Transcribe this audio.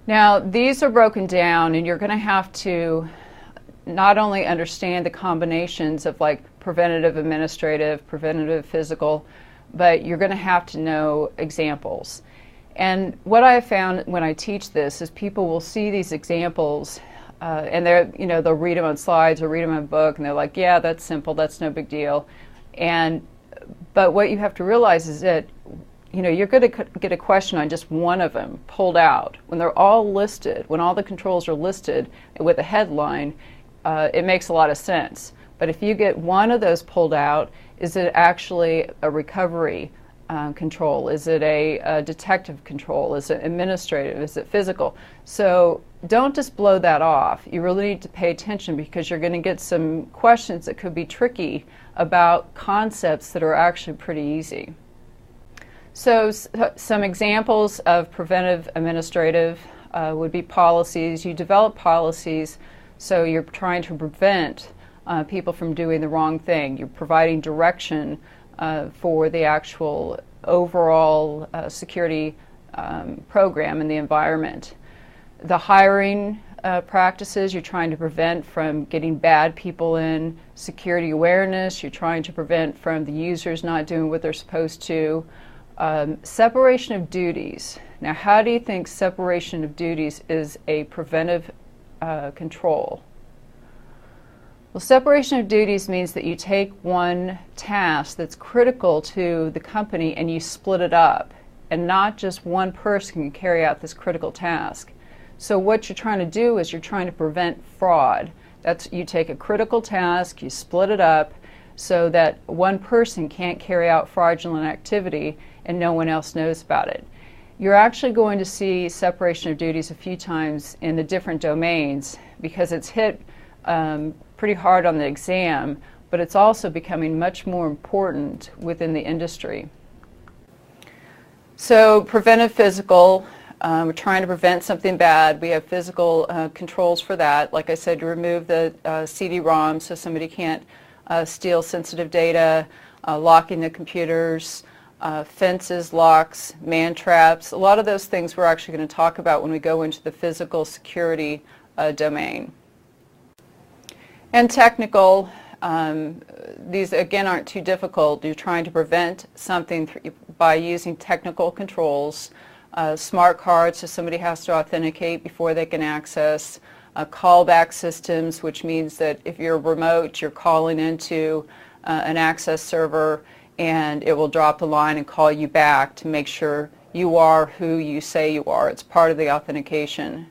Now, these are broken down, and you're going to have to not only understand the combinations of like preventative administrative, preventative physical, but you're going to have to know examples. And what I have found when I teach this is people will see these examples and they'll read them on slides or read them in a book, and they're like, yeah, that's simple, that's no big deal. But what you have to realize is that you're going to get a question on just one of them pulled out. When they're all listed, when all the controls are listed with a headline, it makes a lot of sense. But if you get one of those pulled out, is it actually a recovery control? Is it a detective control? Is it administrative? Is it physical? So don't just blow that off. You really need to pay attention, because you're going to get some questions that could be tricky about concepts that are actually pretty easy. So some examples of preventive administrative would be policies. You develop policies, so you're trying to prevent people from doing the wrong thing. You're providing direction for the actual overall security program in the environment. The hiring practices, you're trying to prevent from getting bad people in. Security awareness, you're trying to prevent from the users not doing what they're supposed to. Separation of duties. Now, how do you think separation of duties is a preventive control? Well, separation of duties means that you take one task that's critical to the company and you split it up, and not just one person can carry out this critical task. So what you're trying to do is you're trying to prevent fraud. You take a critical task, you split it up so that one person can't carry out fraudulent activity and no one else knows about it. You're actually going to see separation of duties a few times in the different domains, because it's hit pretty hard on the exam, but it's also becoming much more important within the industry. So preventive physical, we're trying to prevent something bad. We have physical controls for that. Like I said, to remove the CD-ROM so somebody can't steal sensitive data, locking the computers, fences, locks, man traps. A lot of those things we're actually going to talk about when we go into the physical security domain. And technical, these again aren't too difficult. You're trying to prevent something by using technical controls. Smart cards, so somebody has to authenticate before they can access. Callback systems, which means that if you're remote, you're calling into an access server, and it will drop the line and call you back to make sure you are who you say you are. It's part of the authentication.